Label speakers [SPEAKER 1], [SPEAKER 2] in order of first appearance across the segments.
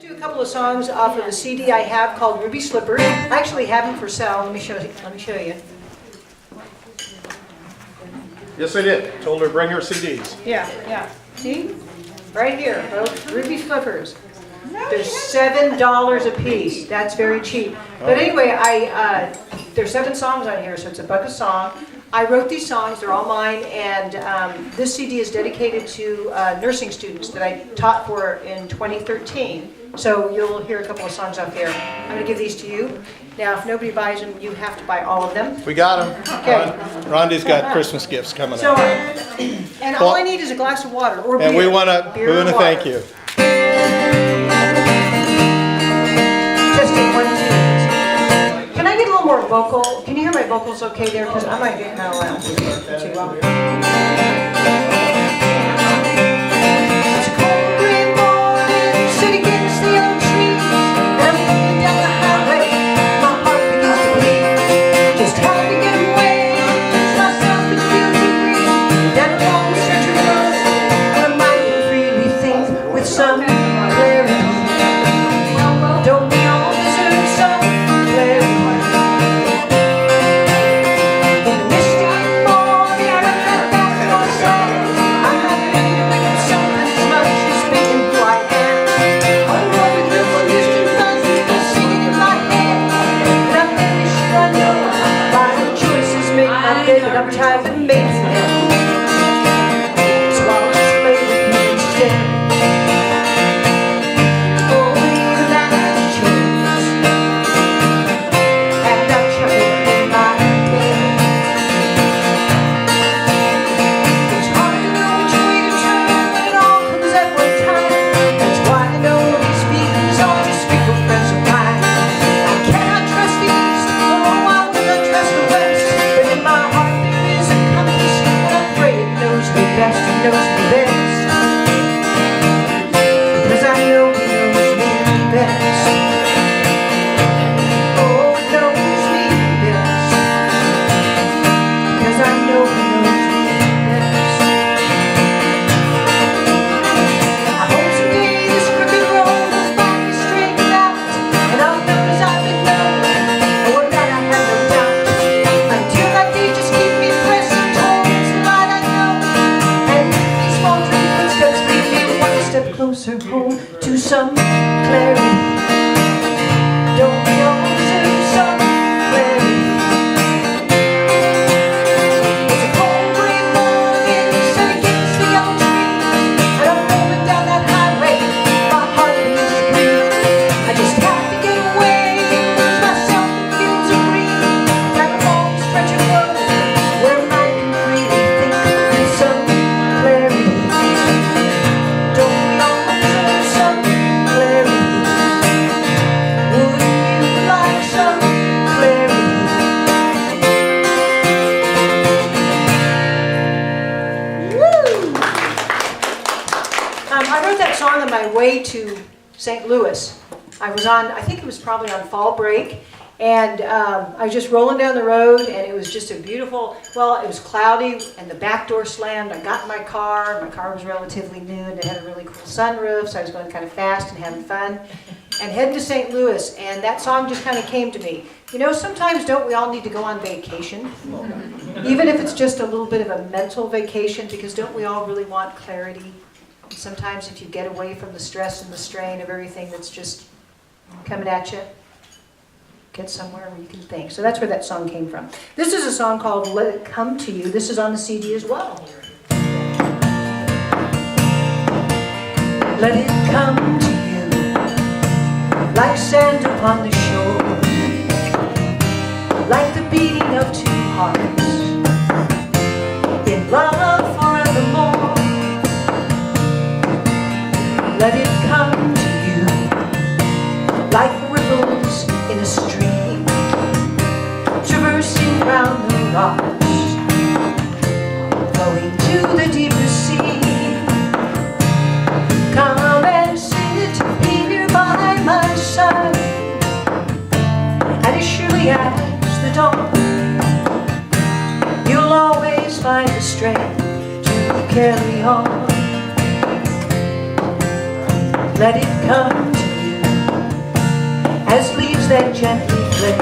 [SPEAKER 1] Do a couple of songs off of a CD I have called Ruby Slippers. I actually have them for sale. Let me show you.
[SPEAKER 2] Yes, I did. Told her to bring her CDs.
[SPEAKER 1] Yeah. See? Right here, folks. Ruby Slippers. They're $7 a piece. That's very cheap. But anyway, there's 7 songs on here, so it's $1 a song. I wrote these songs, they're all mine, and this CD is dedicated to nursing students that I taught for in 2013. So you'll hear a couple of songs up here. I'm going to give these to you. Now, if nobody buys them, you have to buy all of them.
[SPEAKER 2] We got them.
[SPEAKER 1] Okay.
[SPEAKER 2] Rhonda's got Christmas gifts coming
[SPEAKER 1] So,
[SPEAKER 2] up.
[SPEAKER 1] and all I need is a glass of water or beer.
[SPEAKER 2] And we want to thank you.
[SPEAKER 1] Just take 1, 2. Can I get a little more vocal? Can you hear my vocals okay there? Because I might get kind of loud too long. It's a cold gray morning, sitting against the old trees, and I'm looking down the highway. My heart begins to bleed. Just had to get away. Lose myself in fields of green. Down a long stretch of road, where my mind can freely think with some clarity. Don't we all deserve some clarity? In the misty morning, I reflect back on myself. I'm not ready to make up something as much as being who I am. I'm rolling through some distant mountains, just singing in my head. And I'm really sure I know my own choices make my bed, but I'm tired of making it. So I'll just play with you instead. Knows me best, because I know he knows me best. Oh, he knows me best, because I know he knows me best. I hope someday this crooked road will finally straighten out, and I'll know as I've been known, or that I have no doubt. Until that day, just keep me pressing towards the light I know. Step closer home to some clarity. Don't we all deserve some clarity? It's a cold gray morning, set against the young trees, and I'm rolling down that highway. My heart begins to breathe. I just have to get away, lose myself in fields of green, down a long stretch of road where I can really think with some clarity. I wrote that song on my way to St. Louis. I think it was probably on fall break, and I was just rolling down the road, and it was just a beautiful, it was cloudy, and the back door slammed. I got in my car was relatively new, and it had a really cool sunroof, so I was going kind of fast and having fun, and heading to St. Louis, and that song just kind of came to me. You know, sometimes don't we all need to go on vacation? Even if it's just a little bit of a mental vacation, because don't we all really want clarity? Sometimes if you get away from the stress and the strain of everything that's just coming at you, get somewhere where you can think. So that's where that song came from. This is a song called Let It Come to You. This is on the CD as well. Let it come to you like sand upon the shore, like the beating of 2 hearts in love forevermore. Let it come to you like ripples in a stream, traversing round the rocks, flowing to the deeper sea. Come and sit here by my side, and as surely as the dawn, you'll always find the strength to carry on. Let it come to you gently play,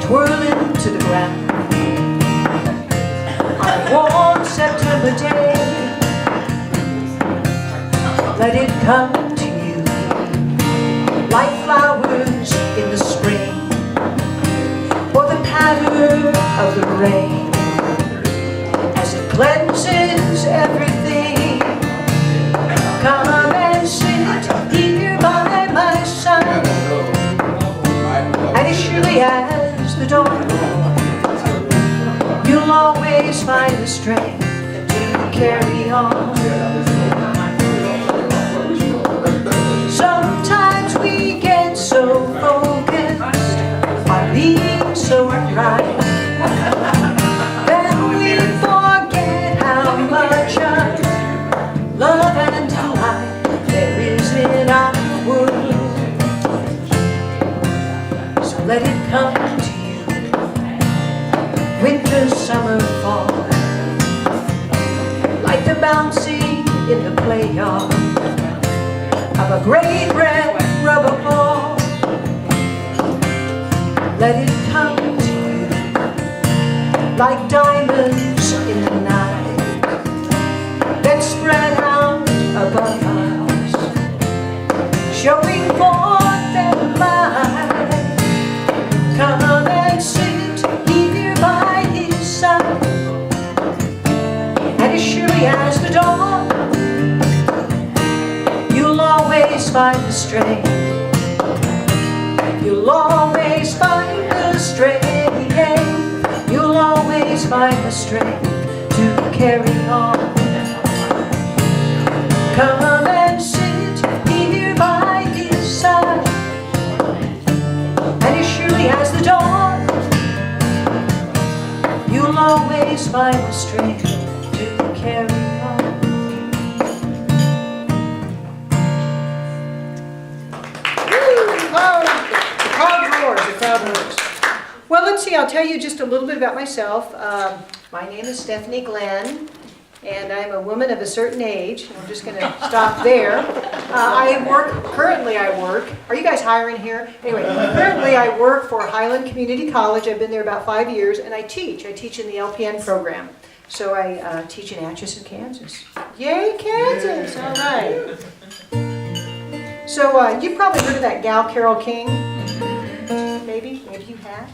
[SPEAKER 1] twirling to the ground on a warm September day. Let it come to you like flowers in the spring, or the patter of the rain as it cleanses everything. Come and sit here by my side, and as surely as the dawn, you'll always find the strength to carry on. Sometimes we get so focused on being so right that we forget how much of love and delight there is in our world. So let it come to you, winter, summer, fall, like the bouncing in the play yard of a great red rubber ball. Let it come to you like diamonds in the night that spread out above us, showing forth their light. Come and sit here by his side, and as surely as the dawn, you'll always find the strength. You'll always find the strength. You'll always find the strength to carry on. Come and sit here by his side, and as surely as the dawn, you'll always find the strength to carry on. The crowd roars. Well, let's see, I'll tell you just a little bit about myself. My name is Stephanie Glenn, and I'm a woman of a certain age. I'm just going to stop there. Currently I work, are you guys hiring here? Anyway, currently I work for Highland Community College. I've been there about 5 years, and I teach. I teach in the LPN program. So I teach in Atchison, Kansas. Yay, Kansas! All right. So you've probably heard of that gal, Carole King. Maybe you have.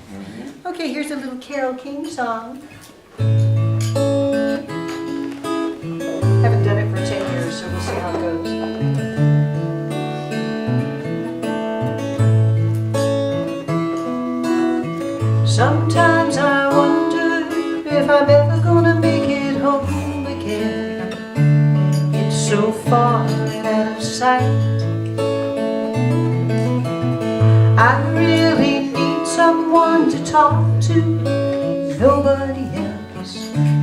[SPEAKER 1] Okay, here's a little Carole King song. Haven't done it for 10 years, so we'll see how it goes. Sometimes I wonder if I'm ever gonna make it home again. It's so far and out of sight. I really need someone to talk to. Nobody else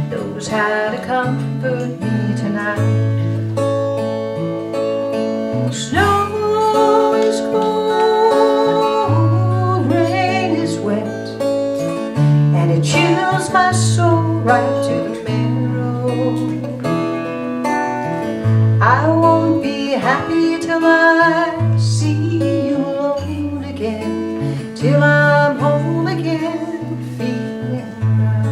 [SPEAKER 1] knows how to comfort me tonight. Snow is cold, rain is wet, and it chills my soul right to the marrow. I won't be happy till I see you alone again, till I'm home again, feeling right.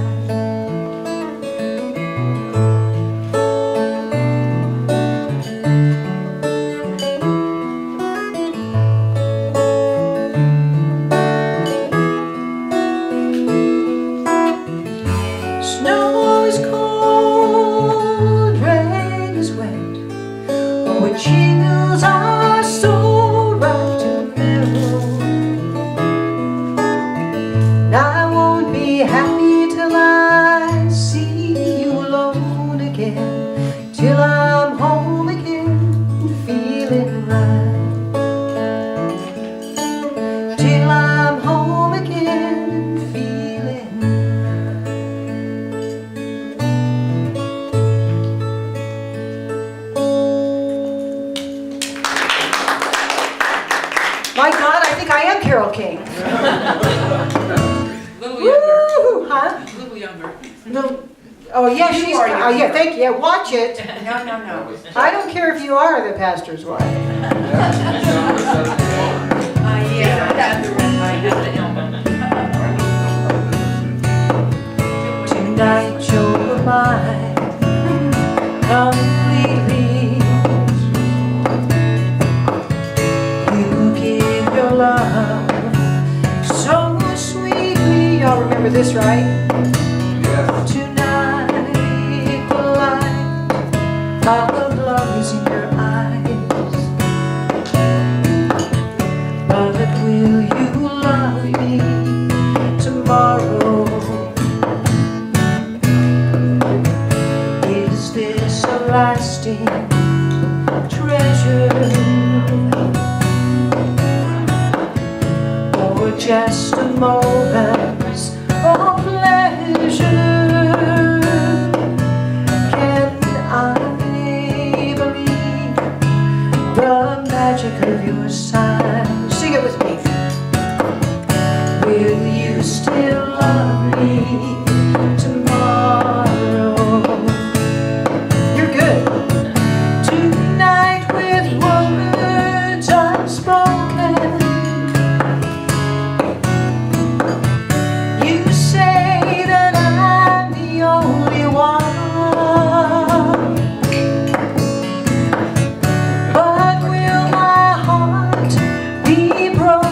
[SPEAKER 1] Snow is cold, rain is wet, oh, it chills our soul right to the marrow. I won't be happy till I see you alone again, till I'm home again, feeling right. Till I'm home again, feeling right. My God, I think I am Carole King.
[SPEAKER 3] Little younger.
[SPEAKER 1] Woo! Huh?
[SPEAKER 3] Little younger.
[SPEAKER 1] Little, oh yeah, she's,
[SPEAKER 3] are
[SPEAKER 1] oh yeah, thank you, yeah, watch it.
[SPEAKER 3] No, no, no.
[SPEAKER 1] I don't care if you are the pastor's wife.
[SPEAKER 3] I
[SPEAKER 1] Tonight you're mine completely. You give your love so sweetly. Y'all remember this, right?
[SPEAKER 3] Yes.
[SPEAKER 1] Tonight the light of love is in your eyes. But will you love me tomorrow? Is this a lasting treasure, or just a moment of pleasure? Can I believe the magic of your sign? Sing it with me. Will you still love me tomorrow? You're good. Tonight with words unspoken, you say that I'm the only one. But will my heart be broken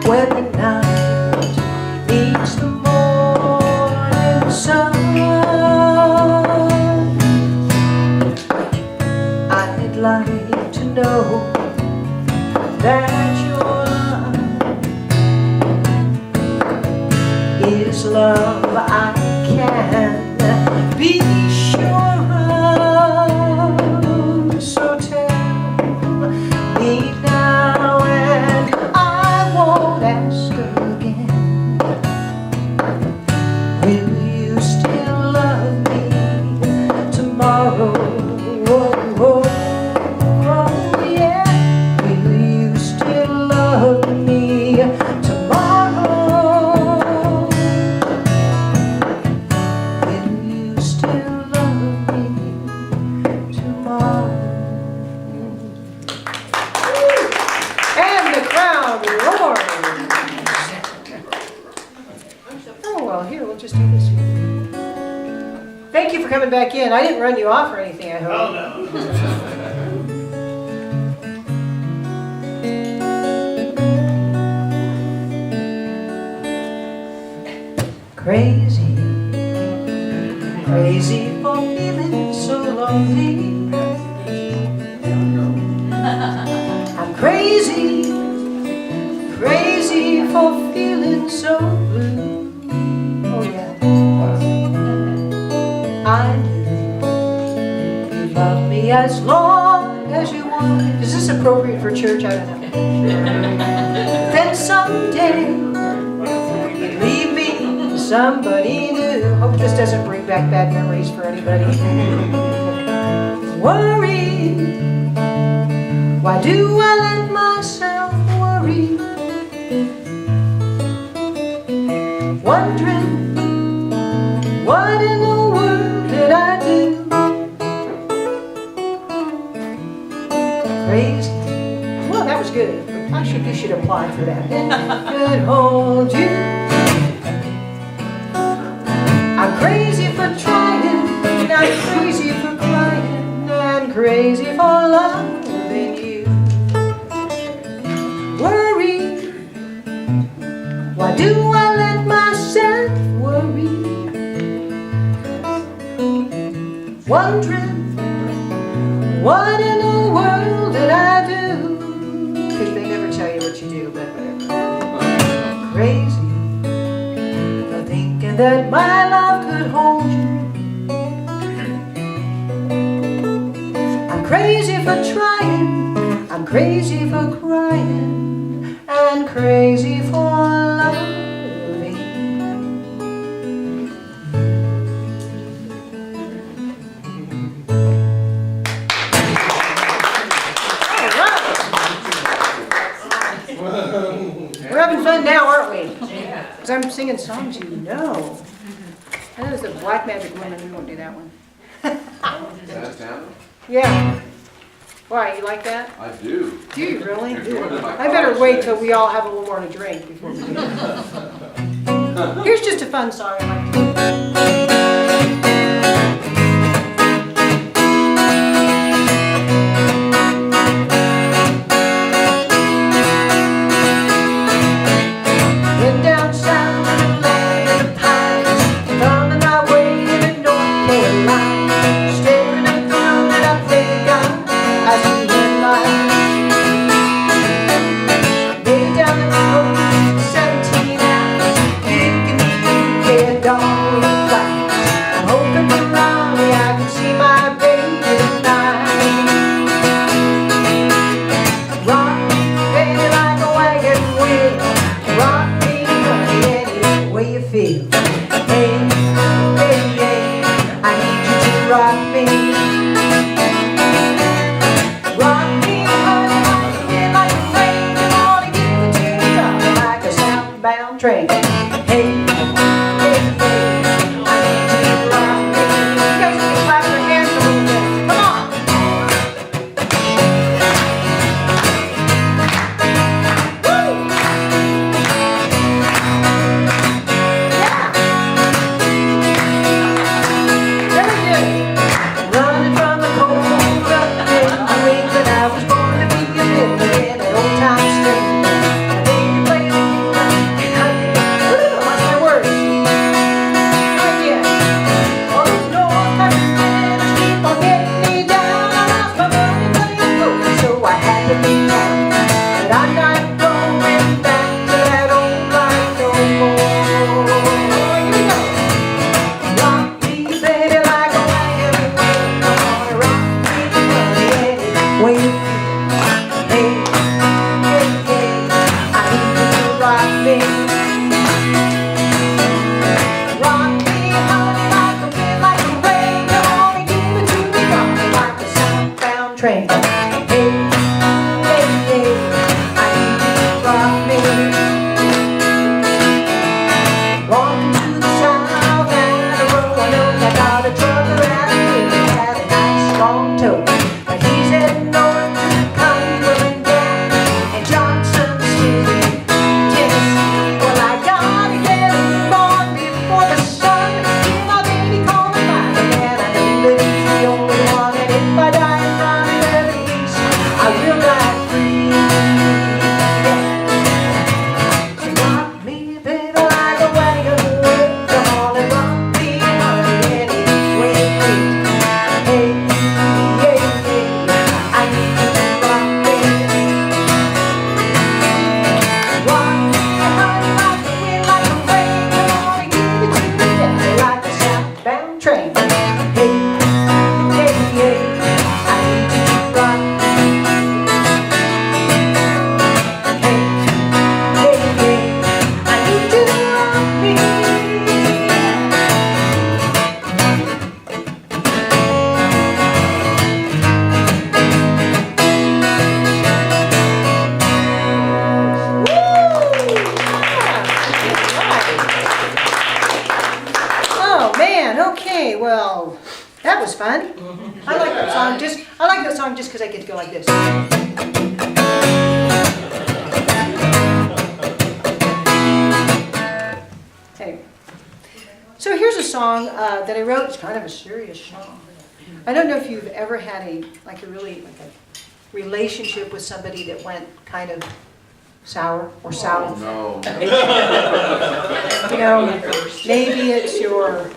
[SPEAKER 1] when the night meets the morning sun? I'd like to know that your love is love I can be sure of. So tell me now and I won't ask again. Will you still love me tomorrow? Oh, yeah. Will you still love me tomorrow? Will you still love me tomorrow? And the crowd roars. Oh, well, here, we'll just do this. Thank you for coming back in. I didn't run you off or anything, I hope.
[SPEAKER 2] Oh, no.
[SPEAKER 1] Crazy, crazy for feeling so lonely. I'm crazy, crazy for feeling so blue. Oh yeah, I do. You love me as long as you want. Is this appropriate for church? I don't know. Then someday you leave me somebody new. Hope this doesn't bring back bad memories for anybody. Worry, why do I let myself worry? Wondering, what in the world did I do? Crazy. Well, that was good. You should apply for that. Could hold you. I'm crazy for trying, I'm crazy for crying, and crazy for loving you. Worry, why do I let myself worry? Wondering, what in the world did I do? Because they never tell you what you do, but whatever. Crazy for thinking that my love could hold you. I'm crazy for trying, I'm crazy for crying, and crazy for loving. We're having fun now, aren't we? Because I'm singing songs you know. That is the Black Magic Woman. We won't do that one.
[SPEAKER 3] That's down.
[SPEAKER 1] Yeah. Why, you like that?
[SPEAKER 3] I do.
[SPEAKER 1] Do you really?
[SPEAKER 3] You're doing it in my
[SPEAKER 1] I better
[SPEAKER 3] college
[SPEAKER 1] wait
[SPEAKER 3] days.
[SPEAKER 1] till we all have a little more to drink before we do that. Here's just a fun song I like to do. Went down south to the land of the pines, thumbing my way into North Carolina, staring at the road that I think I see headlights. Way down the road, 17 hours, kicking the dead dog flies. I'm hoping for Raleigh, I can see my baby tonight. Rock me, baby, like a wagon wheel. Rock me, honey, any way you feel. Hey, hey, hey, I need you to rock me. Rock me, honey, like a wind, like a rain. You wanna give it to me, darling, like a southbound train. Hey, hey, hey, I need you to rock me. You guys can clap your hands a little bit. Come on. Woo! Very good. Running from the cold, rough day, knowing that I was born to be a living in an old time street. My baby played the guitar, what's my word? Not yet. All those North Carolinians keep on getting me down. I lost my money playing poker, so I had to leave town. But I'm not going back to that old life no more. Here we go. Rock me, baby, like a wagon wheel. I wanna rock me, honey, any way you feel. Hey, hey, hey, I need you to rock me. Rock me, honey, like a wind, like a rain. You wanna give it to me, darling, like a southbound train. Hey, hey, hey, I need you to rock me. Walking to the south and the road, I got a trucker out here that had a nice strong toe. But he's heading north to Cumberland Gap and Johnson City, Tennessee. Well, I gotta get him on before the sun. Hear my baby calling my man. I know that he's the only one, and if I die in Ronnie Leather East, I will die free. Yeah. So rock me, baby, like a wagon wheel. Come on and rock me, honey, any way you feel. Hey, hey, hey, I need you to rock me. Rock me, honey, like a wind, like a rain. Come on and give it to me, yeah, like a southbound train. Hey, hey, hey, I need you to rock me. Hey, hey, hey, I need you to rock me. Oh man, okay, well, that was fun. I like that song just because I get to go like this. Hey. So here's a song that I wrote. It's kind of a serious song. I don't know if you've ever had a relationship with somebody that went kind of sour or south.
[SPEAKER 3] No.
[SPEAKER 1] You know, maybe it's your,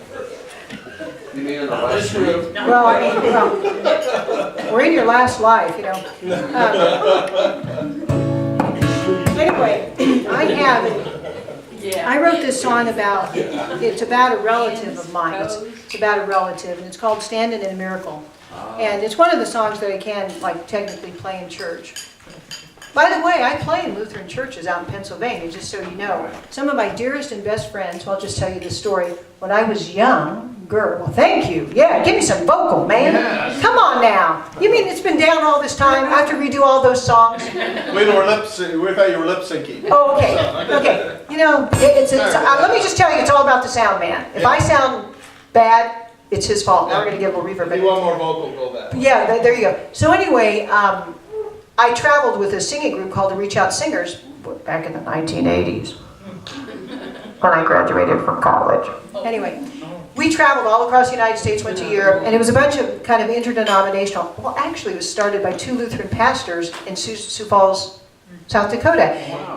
[SPEAKER 3] You mean in the last week?
[SPEAKER 1] well, I mean, well, or in your last life, you know. Anyway, I wrote this song it's about a relative of mine. It's about a relative, and it's called Standing in a Miracle. And it's one of the songs that I can, technically play in church. By the way, I play in Lutheran churches out in Pennsylvania, just so you know. Some of my dearest and best friends, well, I'll just tell you this story. When I was younger, well, thank you. Yeah, give me some vocal, man.
[SPEAKER 3] Yes.
[SPEAKER 1] Come on now. You mean it's been down all this time after we do all those songs?
[SPEAKER 2] We thought you were lip syncing.
[SPEAKER 1] Oh, okay. Okay. You know, let me just tell you, it's all about the sound, man. If I sound bad, it's his fault. Now we're gonna give a little reverb.
[SPEAKER 3] If you want more vocal, go back.
[SPEAKER 1] Yeah, there you go. So anyway, I traveled with a singing group called the Reach Out Singers back in the 1980s when I graduated from college. Anyway, we traveled all across the United States, went to Europe, and it was a bunch of kind of interdenominational. Well, actually, it was started by 2 Lutheran pastors in Sioux Falls, South Dakota.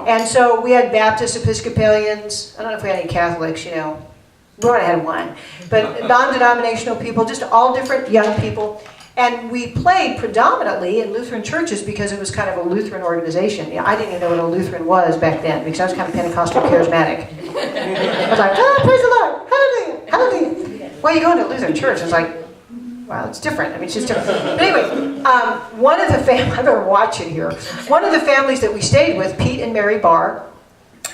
[SPEAKER 1] And so we had Baptists, Episcopalians, I don't know if we had any Catholics, you know. We only had one. But non-denominational people, just all different young people. And we played predominantly in Lutheran churches because it was kind of a Lutheran organization. I didn't even know what a Lutheran was back then because I was kind of Pentecostal charismatic. I was like, oh, praise the Lord, hallelujah, hallelujah. Well, you go into a Lutheran church, it's like, wow, it's different. I mean, it's just different. But anyway, one of the families, I better watch it here. One of the families that we stayed with, Pete and Mary Barr,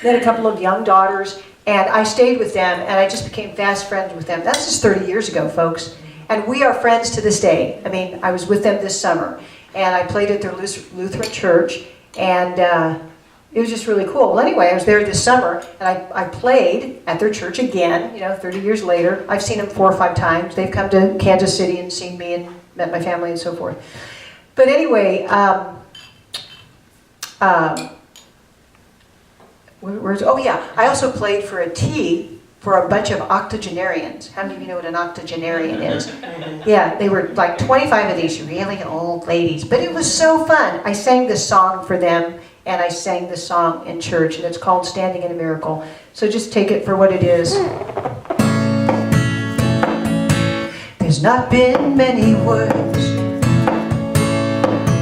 [SPEAKER 1] they had a couple of young daughters, and I stayed with them, and I just became fast friends with them. That's just 30 years ago, folks. And we are friends to this day. I mean, I was with them this summer, and I played at their Lutheran church, and it was just really cool. Well, anyway, I was there this summer, and I played at their church again, you know, 30 years later. I've seen them 4 or 5 times. They've come to Kansas City and seen me and met my family and so forth. But anyway, oh yeah, I also played for a tea for a bunch of octogenarians. How many of you know what an octogenarian is? Yeah, they were like 25 of these really old ladies, but it was so fun. I sang this song for them, and I sang this song in church, and it's called Standing in a Miracle. So just take it for what it is. There's not been many words,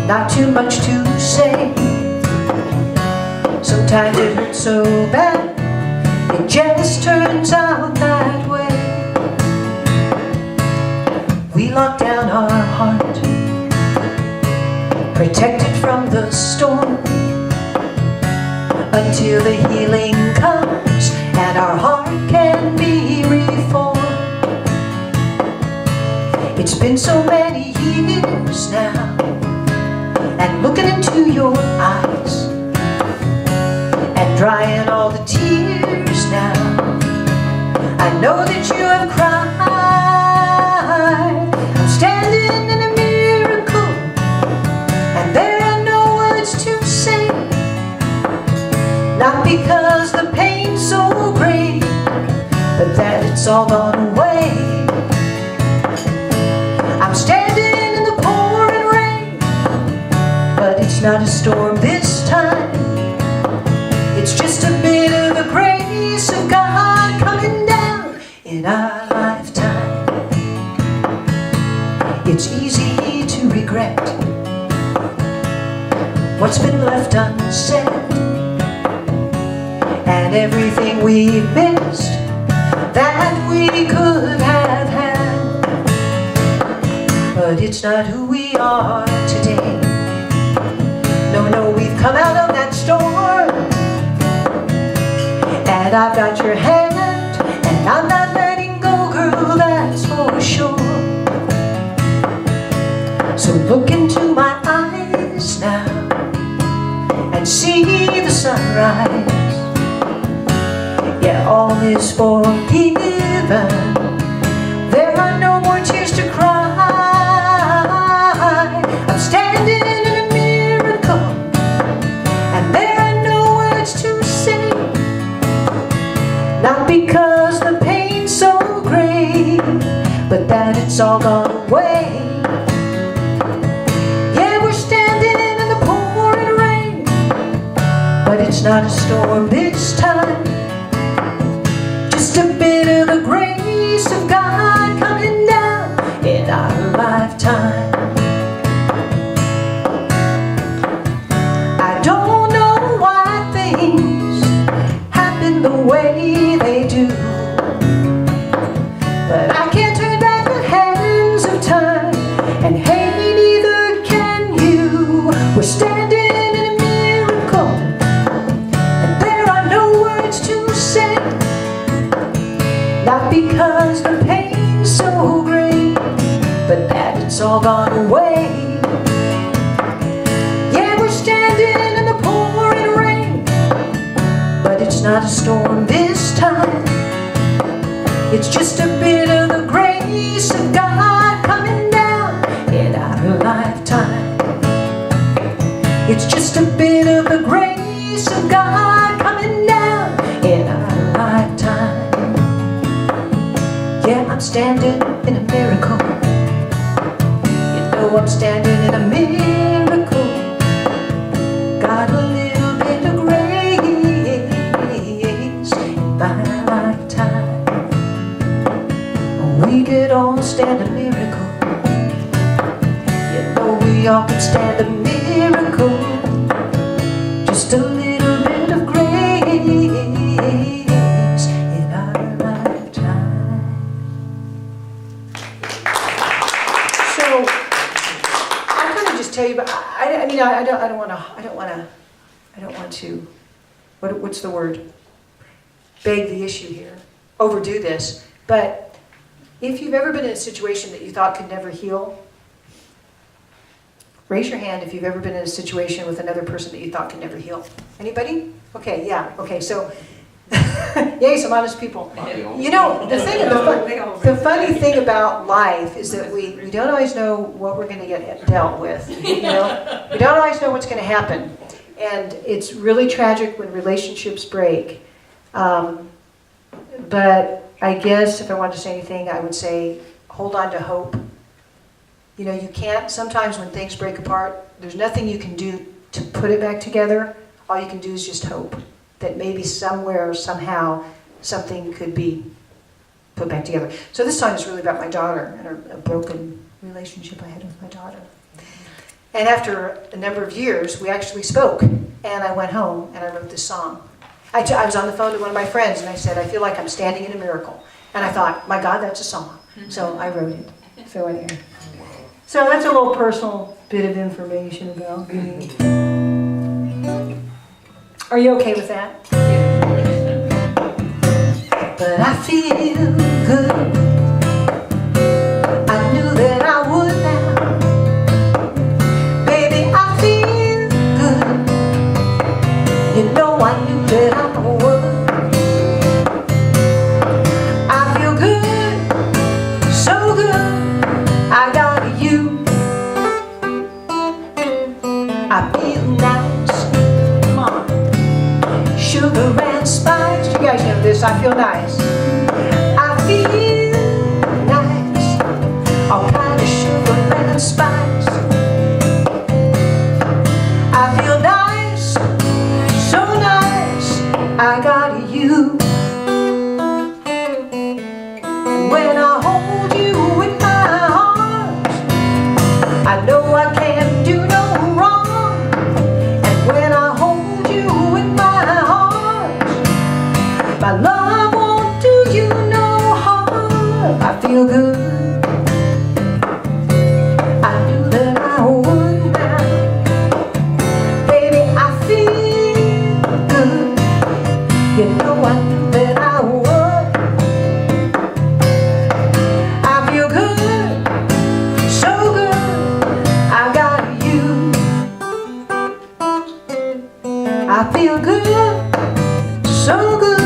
[SPEAKER 1] not too much to say. Sometimes it hurts so bad, it just turns out that way. We lock down our heart, protected from the storm, until the healing comes and our heart can be reformed. It's been so many years now, and looking into your eyes and drying all the tears now, I know that you have cried. I'm standing in a miracle, and there are no words to say. Not because the pain's so great, but that it's all gone away. I'm standing in the pouring rain, but it's not a storm this time. It's just a bit of the grace of God coming down in our lifetime. It's easy to regret what's been left unsaid, and everything we've missed that we could have had. But it's not who we are today. No, we've come out of that storm, and I've got your hand, and I'm not letting go, girl, that's for sure. So look into my eyes now and see the sunrise. Yeah, all is forgiven. There are no more tears to cry. I'm standing in a miracle, and there are no words to say. Not because the pain's so great, but that it's all gone away. Yeah, we're standing in the pouring rain, but it's not a storm this time. Just a bit of the grace of God coming down in our lifetime. I don't know why things happen the way they do, but I can't turn back the hands of time, and hey, neither can you. We're standing in a miracle, and there are no words to say. Not because the pain's so great, but that it's all gone away. Yeah, we're standing in the pouring rain, but it's not a storm this time. It's just a bit of the grace It's just a bit of the grace of God coming down in our lifetime. Yeah, I'm standing in a miracle. You know I'm standing in a miracle. Got a little bit of grace in my lifetime. We could all stand a miracle. You know we all could stand a miracle. Just a little bit of grace in our lifetime. So I'll kind of just tell you, but I mean, I don't want to. What's the word? Beg the issue here. Overdo this. But if you've ever been in a situation that you thought could never heal, raise your hand if you've ever been in a situation with another person that you thought could never heal. Anybody? Okay, yeah. Okay, so, yay, some honest people. You know, the funny thing about life is that we don't always know what we're going to get dealt with. You know, we don't always know what's going to happen, and it's really tragic when relationships break. But I guess if I wanted to say anything, I would say hold on to hope. You know, you can't, sometimes when things break apart, there's nothing you can do to put it back together. All you can do is just hope that maybe somewhere, somehow, something could be put back together. So this song is really about my daughter and a broken relationship I had with my daughter. And after a number of years, we actually spoke. And I went home and I wrote this song. I was on the phone to one of my friends and I said, I feel like I'm standing in a miracle. And I thought, my God, that's a song. So I wrote it. So anyway. So that's a little personal bit of information about me. Are you okay with that? But I feel good. I knew that I would now. Baby, I feel good. You know I knew that I would. I feel good, so good. I got you. I feel nice. Come on. Sugar and spice. You guys know this. I feel nice. I feel nice. All kind of sugar and spice. I feel nice. So nice. I got you. When I hold you in my arms, I know I can't do no wrong. And when I hold you in my arms, my love won't do you no harm. I feel good. I knew that I would now. Baby, I feel good. You know I knew that I would. I feel good, so good. I got you. I feel good, so good.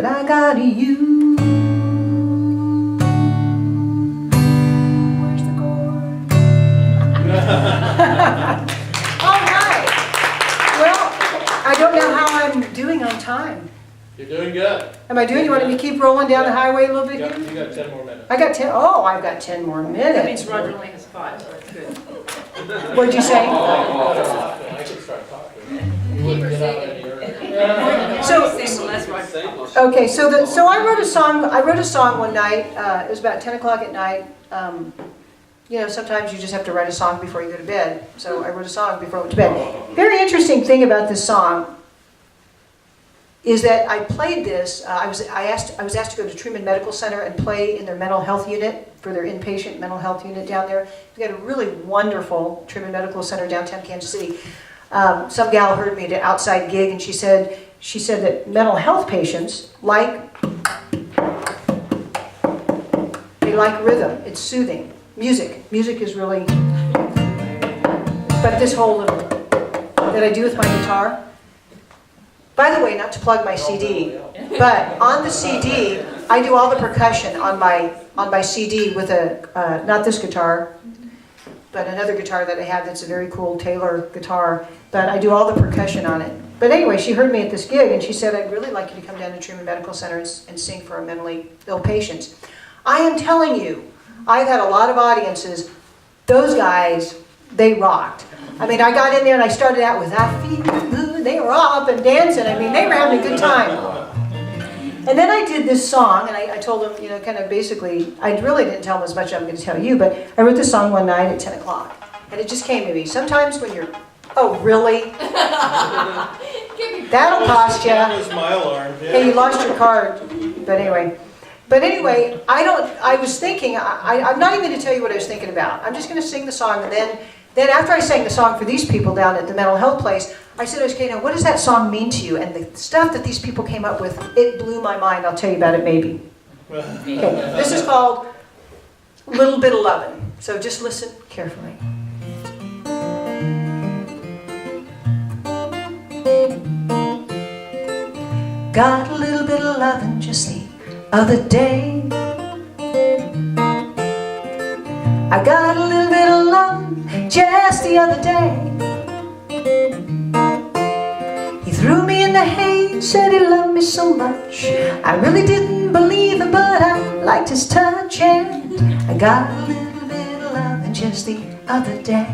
[SPEAKER 1] I got you. Where's the chord? All right. Well, I don't know how I'm doing on time.
[SPEAKER 3] You're doing good.
[SPEAKER 1] Am I doing? You want me to keep rolling down the highway a little bit
[SPEAKER 3] You
[SPEAKER 1] here?
[SPEAKER 3] got 10 more minutes.
[SPEAKER 1] I got 10. Oh, I've got 10 more
[SPEAKER 4] That
[SPEAKER 1] minutes.
[SPEAKER 4] means Roger only has 5, so it's good.
[SPEAKER 1] What'd you say?
[SPEAKER 3] I could start talking. You wouldn't get out any earlier.
[SPEAKER 1] So-
[SPEAKER 4] Same, well, that's Roger.
[SPEAKER 1] Okay, so I wrote a song. I wrote a song one night. It was about 10 o'clock at night. You know, sometimes you just have to write a song before you go to bed. So I wrote a song before I went to bed. Very interesting thing about this song is that I played this. I was asked to go to Truman Medical Center and play in their mental health unit for their inpatient mental health unit down there. We got a really wonderful Truman Medical Center downtown Kansas City. Some gal heard me at an outside gig, and she said that mental health patients like rhythm. It's soothing. Music is really. But this whole little that I do with my guitar. By the way, not to plug my CD, but on the CD, I do all the percussion on my CD with a not this guitar, but another guitar that I have that's a very cool Taylor guitar, but I do all the percussion on it. But anyway, she heard me at this gig and she said, I'd really like you to come down to Truman Medical Center and sing for our mentally ill patients. I am telling you, I've had a lot of audiences, those guys, they rocked. I mean, I got in there and I started out with that feet, they were all up and dancing. I mean, they were having a good time. And then I did this song, and I told them, you know, kind of basically, I really didn't tell them as much as I'm going to tell you, but I wrote this song one night at 10 o'clock. And it just came to me. Sometimes when you're, oh, really? That'll cost you.
[SPEAKER 2] That was my alarm, yeah.
[SPEAKER 1] Hey, you lost your card. But anyway, I was thinking, I'm not even going to tell you what I was thinking about. I'm just going to sing the song, and then after I sang the song for these people down at the mental health place, I said, okay, now what does that song mean to you? And the stuff that these people came up with, it blew my mind. I'll tell you about it maybe. Okay, this is called Little Bit of Lovin'. So just listen carefully. Got a little bit of lovin' just the other day. I got a little bit of lovin' just the other day. He threw me in the hay, said he loved me so much. I really didn't believe him, but I liked his touch. And I got a little bit of lovin' just the other day.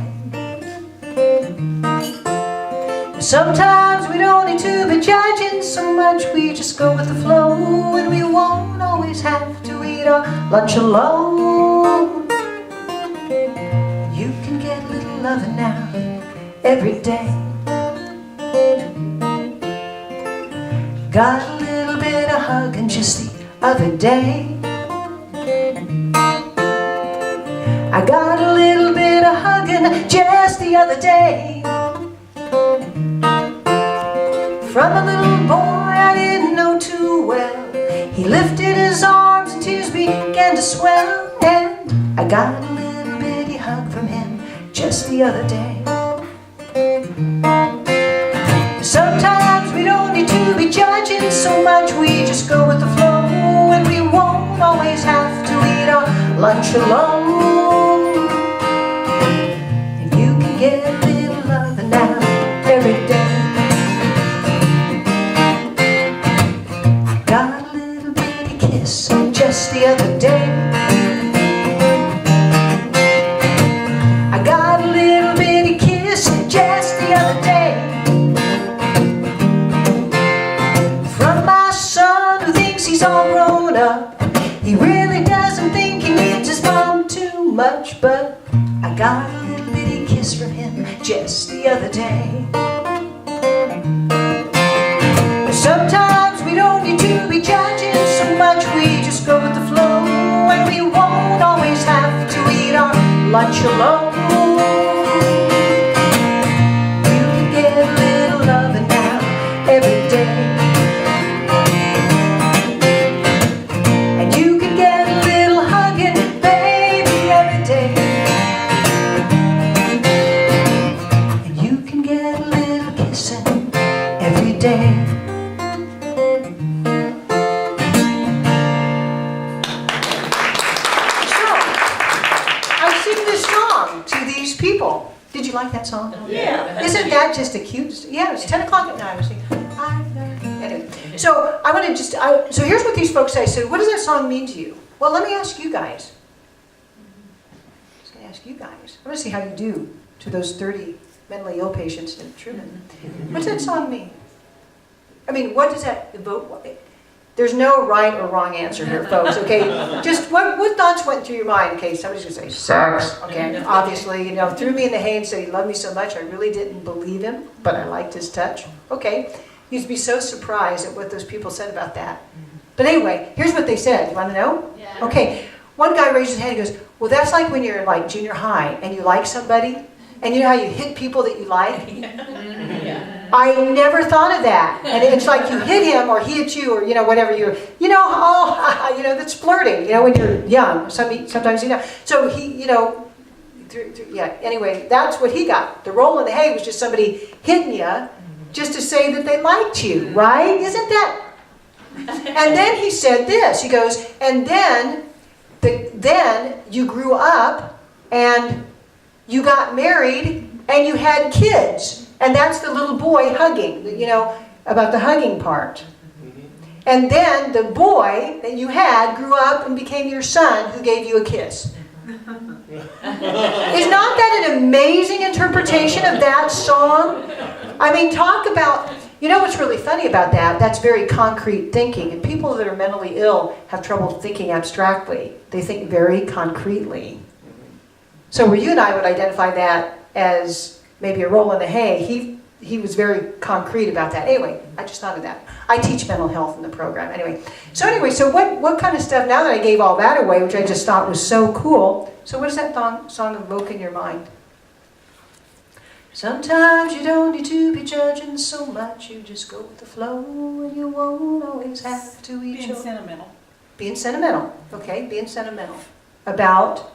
[SPEAKER 1] Sometimes we don't need to be judging so much. We just go with the flow, and we won't always have to eat our lunch alone. You can get a little loving now every day. Got a little bit of hugging just the other day. I got a little bit of hugging just the other day. From a little boy I didn't know too well. He lifted his arms and tears began to swell. And I got a little bitty hug from him just the other day. Sometimes we don't need to be judging so much. We just go with the flow, and we won't always have to eat our lunch alone. And you can get a little loving now every day. Got a little bitty kiss just the other day. I got a little bitty kiss just the other day. From my son who thinks he's all grown up. He really doesn't think he needs his mom too much. But I got a little bitty kiss from him just the other day. Sometimes we don't need to be judging so much. We just go with the flow, and we won't always have to eat our lunch alone. You can get a little loving now every day. And you can get a little hugging, baby, every day. And you can get a little kissing every day. People. Did you like that song?
[SPEAKER 4] Yeah.
[SPEAKER 1] Isn't that just a cute? Yeah, it's 10 o'clock at night. I was thinking, anyway. So I want to just. So here's what these folks say. So what does that song mean to you? Well, let me ask you guys. I'm just going to ask you guys. I want to see how you do to those 30 mentally ill patients in Truman. What does that song mean? I mean, what does that evoke? There's no right or wrong answer here, folks, okay? Just what thoughts went through your mind? Okay, somebody's going to say, sex. Okay, obviously, you know, threw me in the hay and said he loved me so much. I really didn't believe him, but I liked his touch. Okay, you'd be so surprised at what those people said about that. But anyway, here's what they said. You want to know?
[SPEAKER 4] Yeah.
[SPEAKER 1] Okay, one guy raised his hand and goes, well, that's like when you're like junior high and you like somebody, and you know how you hit people that you like?
[SPEAKER 4] Yeah.
[SPEAKER 1] I never thought of that. And it's like you hit him or he hit you or, you know, whatever you know, oh, you know, that's flirting, you know, when you're young. Sometimes, you know. So he, you know, yeah, anyway, that's what he got. The roll in the hay was just somebody hitting you just to say that they liked you, right? Isn't that? And then he said this. He goes, and then you grew up and you got married and you had kids. And that's the little boy hugging, you know, about the hugging part. And then the boy that you had grew up and became your son who gave you a kiss. Is not that an amazing interpretation of that song? I mean, talk about, you know what's really funny about that? That's very concrete thinking. And people that are mentally ill have trouble thinking abstractly. They think very concretely. So where you and I would identify that as maybe a roll in the hay, he was very concrete about that. Anyway, I just thought of that. I teach mental health in the program. Anyway, so what kind of stuff, now that I gave all that away, which I just thought was so cool, so what does that song evoke in your mind? Sometimes you don't need to be judging so much, you just go with the flow, and you won't always have to eat
[SPEAKER 4] Being sentimental.
[SPEAKER 1] Being sentimental, okay, being sentimental. About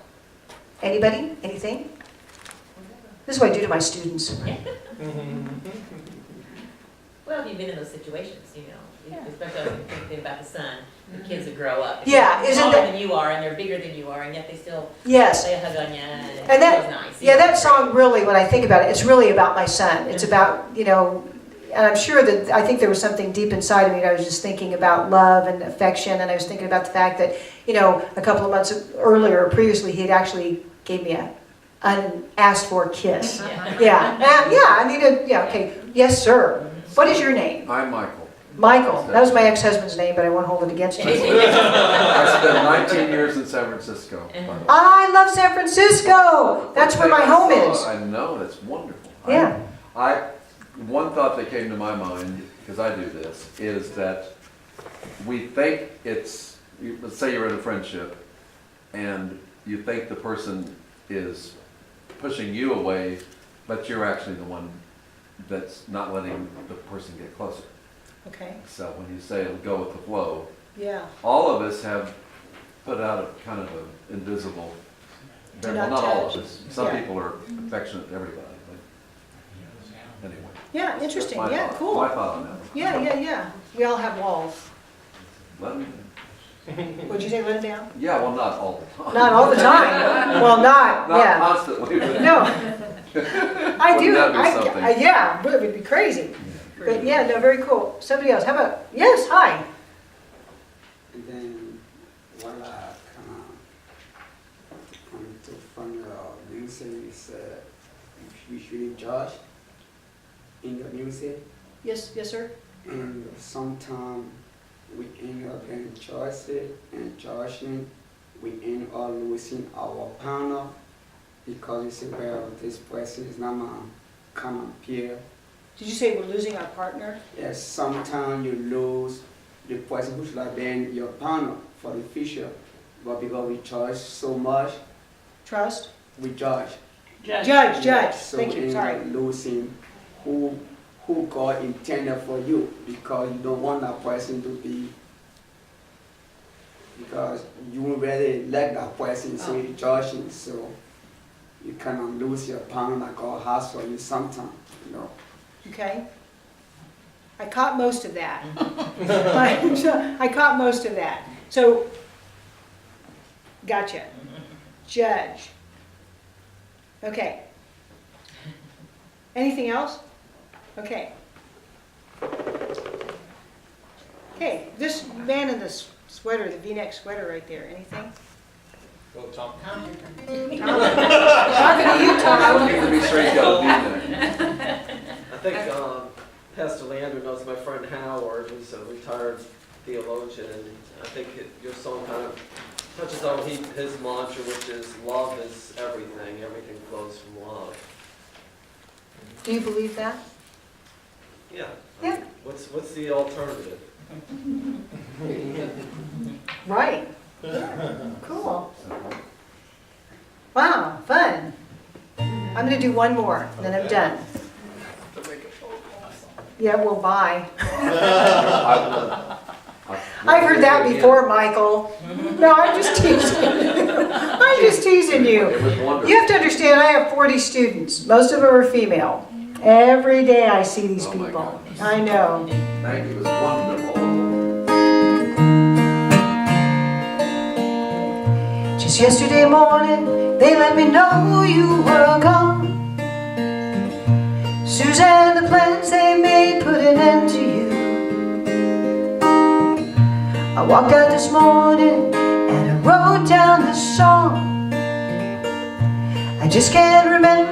[SPEAKER 1] anybody, anything? This is what I do to my students.
[SPEAKER 5] Well, if you've been in those situations, you know, especially thinking about the son, the kids that grow up.
[SPEAKER 1] Yeah,
[SPEAKER 5] They're
[SPEAKER 1] isn't
[SPEAKER 5] smaller
[SPEAKER 1] that-
[SPEAKER 5] than you are, and they're bigger than you are, and yet they still
[SPEAKER 1] Yes.
[SPEAKER 5] lay a hug on you, and it
[SPEAKER 1] And that-
[SPEAKER 5] feels nice.
[SPEAKER 1] Yeah, that song really, when I think about it, it's really about my son. It's about, you know, and I'm sure that, I think there was something deep inside of me, and I was just thinking about love and affection, and I was thinking about the fact that, you know, a couple of months earlier, previously, he had actually gave me a unasked for kiss. Yeah, I mean, yeah, okay, yes, sir. What is your name?
[SPEAKER 6] I'm Michael.
[SPEAKER 1] Michael. That was my ex-husband's name, but I won't hold it against you.
[SPEAKER 6] I spent 19 years in San Francisco. by the way.
[SPEAKER 1] I love San Francisco. That's where my home is.
[SPEAKER 6] I know, that's wonderful.
[SPEAKER 1] Yeah.
[SPEAKER 6] One thought that came to my mind, because I do this, is that we think it's, let's say you're in a friendship, and you think the person is pushing you away, but you're actually the one that's not letting the person get closer.
[SPEAKER 1] Okay,
[SPEAKER 6] So when you say go with the flow,
[SPEAKER 1] yeah.
[SPEAKER 6] all of us have put out a kind of an invisible,
[SPEAKER 1] Do
[SPEAKER 6] well,
[SPEAKER 1] not
[SPEAKER 6] not all of
[SPEAKER 1] touch.
[SPEAKER 6] us. Some
[SPEAKER 1] Yeah.
[SPEAKER 6] people are affectionate to everybody, but anyway.
[SPEAKER 1] Yeah, interesting.
[SPEAKER 6] My
[SPEAKER 1] Yeah,
[SPEAKER 6] thought-
[SPEAKER 1] cool.
[SPEAKER 6] My thought on that.
[SPEAKER 1] Yeah. We all have walls.
[SPEAKER 6] Let me,
[SPEAKER 1] Would you say let them down?
[SPEAKER 6] yeah, well, not all the time.
[SPEAKER 1] Not all the time. Well, not,
[SPEAKER 6] Not
[SPEAKER 1] yeah.
[SPEAKER 6] constantly, but.
[SPEAKER 1] No. I do.
[SPEAKER 6] Wouldn't that be something?
[SPEAKER 1] Yeah, it would be crazy. But yeah, no, very cool. Somebody else. How about, yes, hi.
[SPEAKER 7] And then what I took from the music is we should judge in the music,
[SPEAKER 1] Yes, sir.
[SPEAKER 7] and sometimes we end up getting choices and judging. We end up losing our partner because we say, well, this person is not my common peer.
[SPEAKER 1] Did you say we're losing our partner?
[SPEAKER 7] Yes, sometimes you lose the person who's like being your partner for the future, but because we judge so much,
[SPEAKER 1] Trust?
[SPEAKER 7] we judge.
[SPEAKER 1] Judge.
[SPEAKER 7] So
[SPEAKER 1] Thank
[SPEAKER 7] we
[SPEAKER 1] you,
[SPEAKER 7] end
[SPEAKER 1] sorry.
[SPEAKER 7] up losing who God intended for you, because you don't want that person to be, because you would really like that person, so you're judging, so you kind of lose your partner that God has for you sometimes, you know.
[SPEAKER 1] Okay. I caught most of that. I caught most of that. So, gotcha. Judge. Okay. Anything else? Okay. Okay, this man in the sweater, the V-neck sweater right there, anything?
[SPEAKER 3] Well, Tom,
[SPEAKER 1] Talking to you, Tom.
[SPEAKER 6] To be sure you got to be there.
[SPEAKER 8] I think Pastor Leander knows my friend Howard, who's a retired theologian, and I think your song kind of touches on his mantra, which is love is everything. Everything flows from love.
[SPEAKER 1] Do you believe that?
[SPEAKER 8] Yeah.
[SPEAKER 1] Yeah.
[SPEAKER 8] What's the alternative?
[SPEAKER 1] Right. Yeah. Cool. Wow, fun. I'm going to do one more, and then I'm done. Yeah, well, bye. I've heard that before, Michael. No, I'm just teasing you. I'm just teasing you.
[SPEAKER 6] It was wonderful.
[SPEAKER 1] You have to understand, I have 40 students. Most of them are female. Every day I see these
[SPEAKER 6] Oh my
[SPEAKER 1] people.
[SPEAKER 6] goodness.
[SPEAKER 1] I know.
[SPEAKER 6] Thank you, it was wonderful.
[SPEAKER 1] Just yesterday morning, they let me know you were gone. pictures and the plans they made put an end to you. I walked out this morning and I wrote down this song. I just can't remember